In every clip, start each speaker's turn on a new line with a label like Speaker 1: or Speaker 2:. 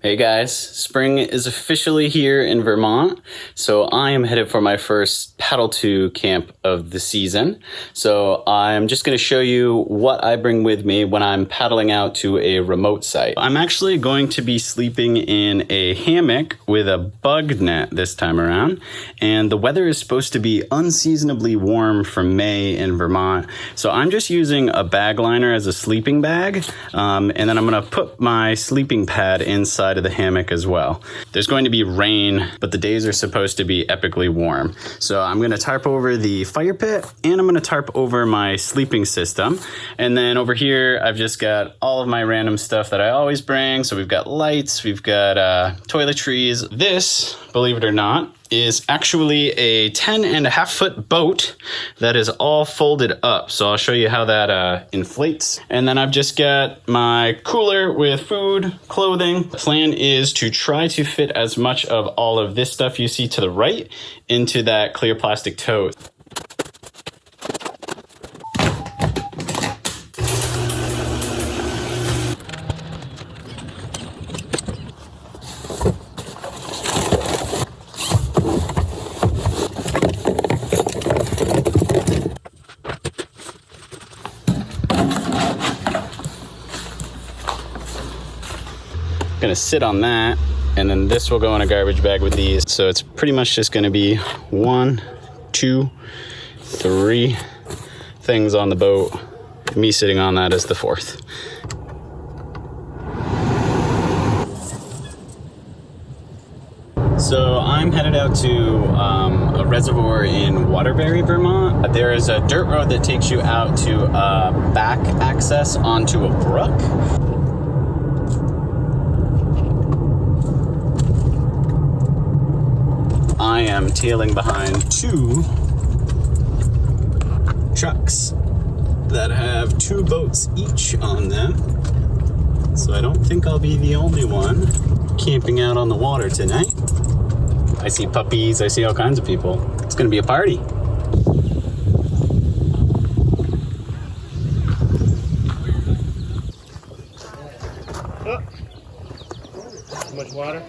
Speaker 1: Hey guys, spring is officially here in Vermont, so I am headed for my first paddle to camp of the season. So I'm just going to show you what I bring with me when I'm paddling out to a remote site. I'm actually going to be sleeping in a hammock with a bug net this time around, and the weather is supposed to be unseasonably warm for May in Vermont. So I'm just using a bag liner as a sleeping bag, and then I'm going to put my sleeping pad inside of the hammock as well. There's going to be rain, but the days are supposed to be epically warm. So I'm going to tarp over the fire pit, and I'm going to tarp over my sleeping system. And then over here, I've just got all of my random stuff that I always bring. So we've got lights, we've got toiletries. This, believe it or not, is actually a 10.5-foot boat that is all folded up. So I'll show you how that inflates. And then I've just got my cooler with food, clothing. The plan is to try to fit as much of all of this stuff you see to the right into that clear plastic tote. Gonna sit on that, and then this will go in a garbage bag with these. So it's pretty much just gonna be 1, 2, 3 things on the boat. Me sitting on that is the 4th. So I'm headed out to a reservoir in Waterbury, Vermont. There is a dirt road that takes you out to back access onto a brook. I am tailing behind 2 trucks that have 2 boats each on them. So I don't think I'll be the only one camping out on the water tonight. I see puppies, I see all kinds of people. It's gonna be a party.
Speaker 2: Oh. Too much water?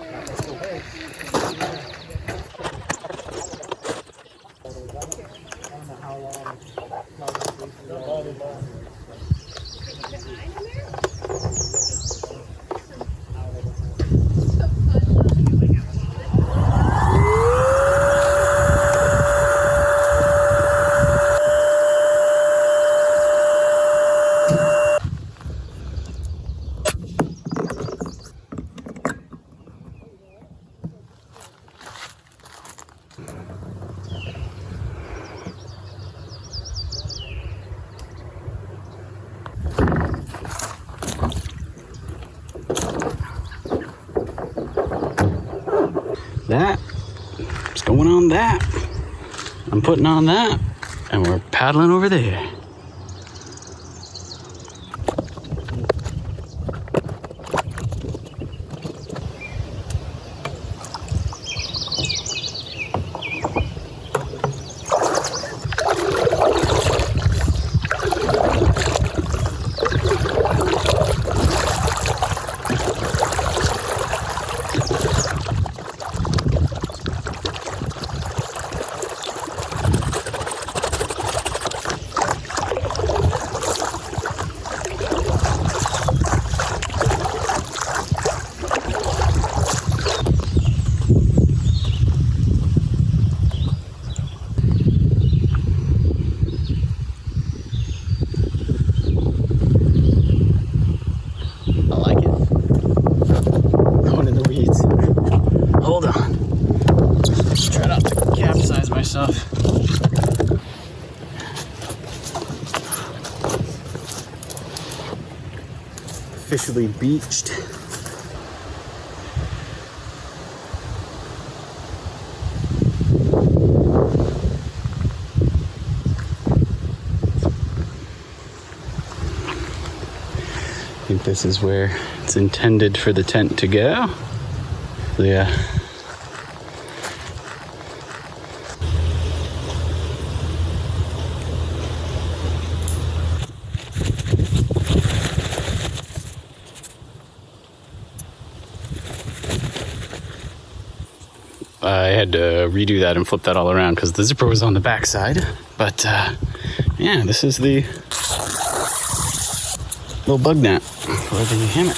Speaker 1: That is going on that. I'm putting on that, and we're paddling over there. Hold on. Try not to capsize myself. Officially beached. I think this is where it's intended for the tent to go. Yeah. I had to redo that and flip that all around because the zipper was on the back side. But yeah, this is the little bug net for the hammock.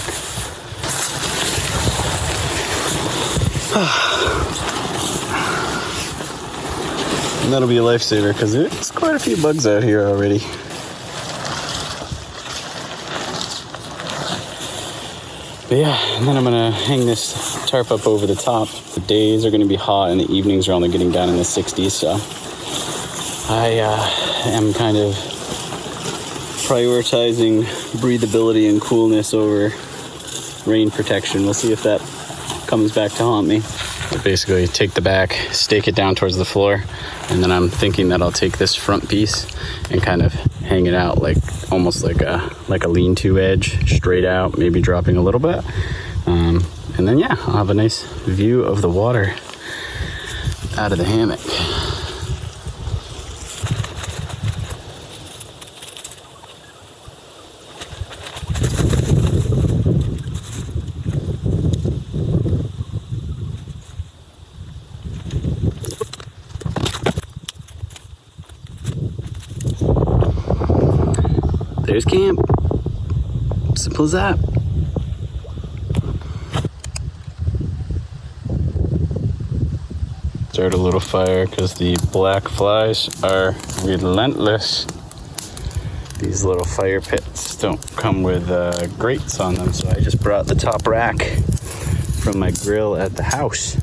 Speaker 1: And that'll be a lifesaver because there's quite a few bugs out here already. But yeah, and then I'm gonna hang this tarp up over the top. The days are gonna be hot and the evenings are only getting down in the 60s, so I am kind of prioritizing breathability and coolness over rain protection. We'll see if that comes back to haunt me. I basically take the back, stake it down towards the floor, and then I'm thinking that I'll take this front piece and kind of hang it out like almost like a lean-to edge, straight out, maybe dropping a little bit. And then yeah, I'll have a nice view of the water out of the hammock. There's camp. Simple as that. Start a little fire because the black flies are relentless. These little fire pits don't come with grates on them, so I just brought the top rack from my grill at the house.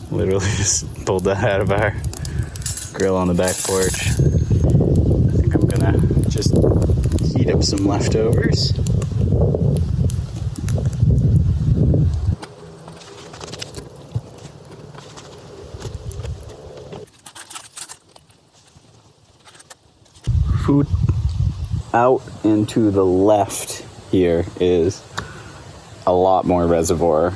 Speaker 1: Literally just pulled that out of our grill on the back porch. I think I'm gonna just heat up some leftovers. Food out and to the left here is a lot more reservoir.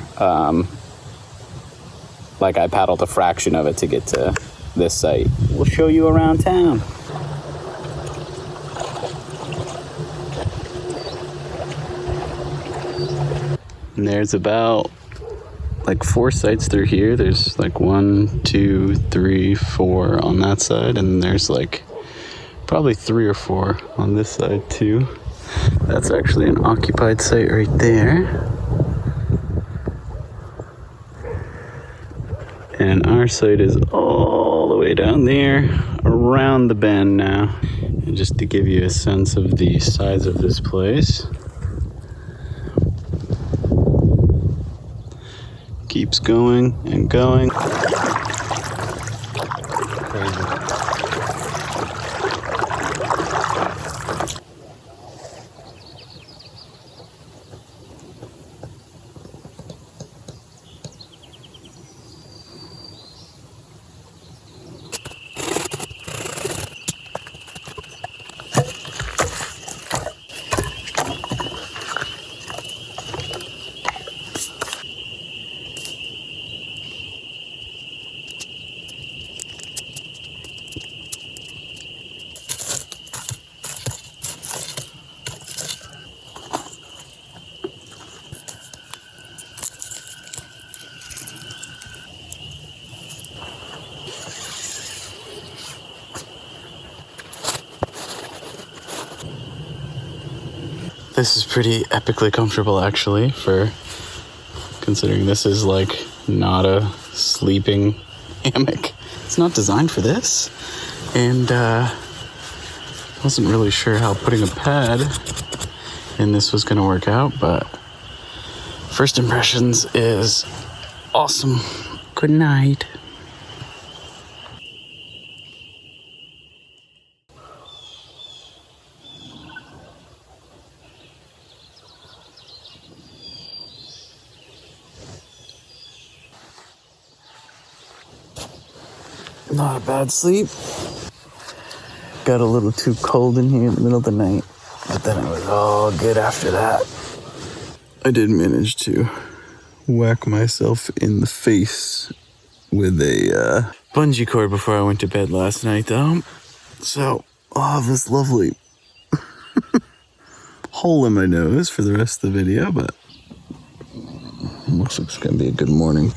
Speaker 1: Like I paddled a fraction of it to get to this site. We'll show you around town. And there's about like 4 sites through here. There's like 1, 2, 3, 4 on that side, and there's like probably 3 or 4 on this side too. That's actually an occupied site right there. And our site is all the way down there, around the bend now. And just to give you a sense of the size of this place. Keeps going and going. Crazy. This is pretty epically comfortable actually, for considering this is like not a sleeping hammock. It's not designed for this, and wasn't really sure how putting a pad in this was gonna work out, but first impressions is awesome. Good night. Not a bad sleep. Got a little too cold in here in the middle of the night, but then it was all good after that. I did manage to whack myself in the face with a bungee cord before I went to bed last night though. So I'll have this lovely hole in my nose for the rest of the video, but looks like it's gonna be a good morning.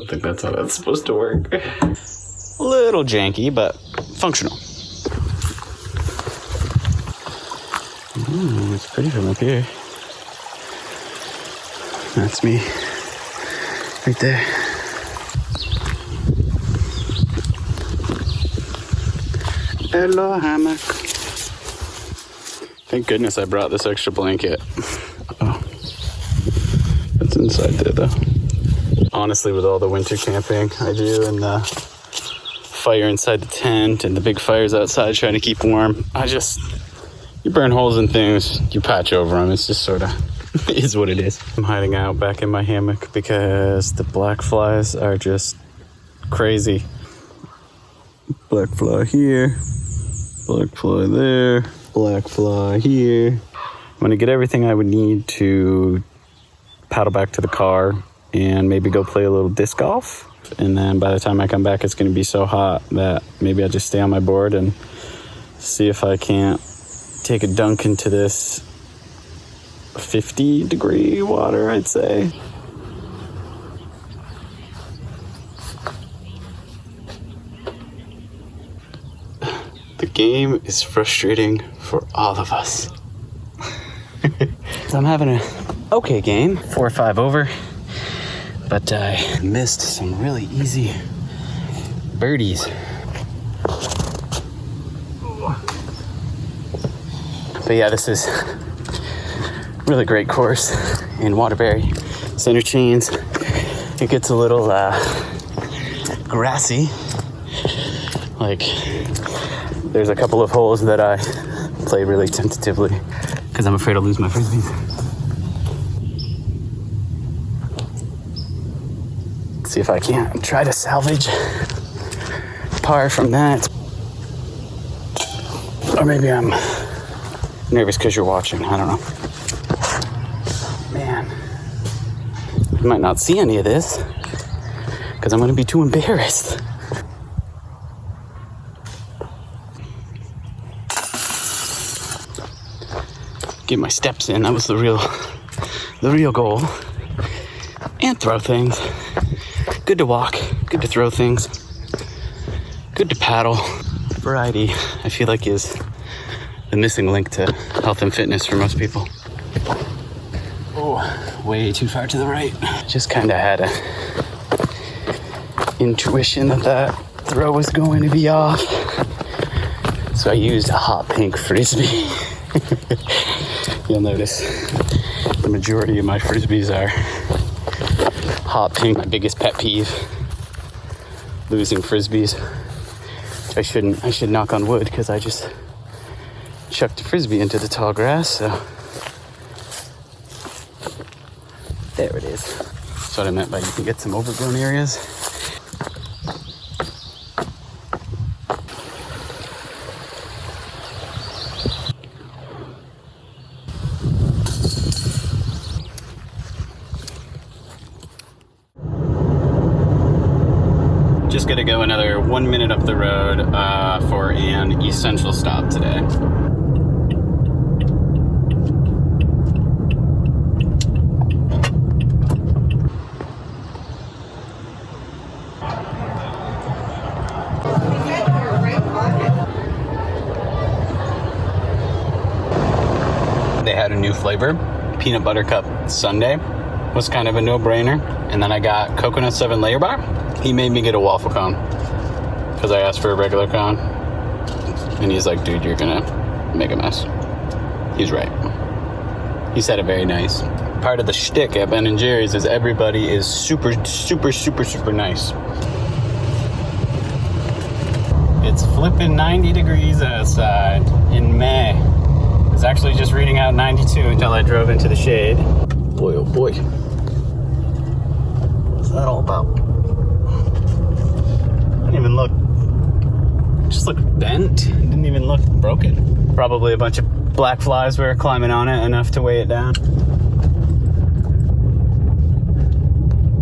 Speaker 1: think that's how that's supposed to work. A little janky, but functional. It's pretty from up here. That's me. Right there. Hello, hammock. Thank goodness I brought this extra blanket. Oh, it's inside there though. Honestly, with all the winter camping I do and the fire inside the tent and the big fires outside trying to keep warm, you burn holes in things, you patch over them. It's just sort of is what it is. I'm hiding out back in my hammock because the black flies are just crazy. Black fly here, black fly there, black fly here. I'm gonna get everything I would need to paddle back to the car and maybe go play a little disc golf. And then by the time I come back, it's gonna be so hot that maybe I'll just stay on my board and see if I can't take a dunk into this 50-degree water, I'd say. The game is frustrating for all of us. I'm having an okay game, 4 or 5 over, but I missed some really easy birdies. But yeah, this is a really great course in Waterbury. Center chains. It gets a little grassy. Like, there's a couple of holes that I play really tentatively because I'm afraid I'll lose my frisbees. Let's see if I can't try to salvage par from that. Or maybe I'm nervous because you're watching. I don't know. Man, you might not see any of this because I'm going to be too embarrassed. Get my steps in. That was the real goal. And throw things. Good to walk. Good to throw things. Good to paddle. Variety, I feel like, is the missing link to health and fitness for most people. Oh, way too far to the right. Just kind of had a intuition that throw was going to be off. So I used a hot pink frisbee. You'll notice the majority of my frisbees are hot pink. My biggest pet peeve, losing frisbees. I should knock on wood because I just chucked a frisbee into the tall grass, so there it is. That's what I meant by you can get some overgrown areas. Just gonna go another 1 minute up the road for an essential stop today. They had a new flavor, peanut butter cup sundae. Was kind of a no-brainer. And then I got coconut 7-layer bar. He made me get a waffle cone because I asked for a regular cone. And he's like, dude, you're gonna make a mess. He's right. He said it very nice. Part of the shtick at Ben & Jerry's is everybody is super, super, super, super nice. It's flipping 90 degrees outside in May. It was actually just reading out 92 until I drove into the shade. Boy, oh boy. What's that all about? Didn't even look, just looked bent. It didn't even look broken. Probably a bunch of black flies were climbing on it enough to weigh it down.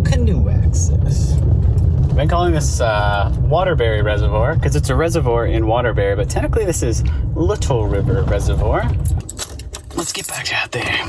Speaker 1: Canoe access. I've been calling this Waterbury Reservoir because it's a reservoir in Waterbury, but technically this is Little River Reservoir. Let's get back out there.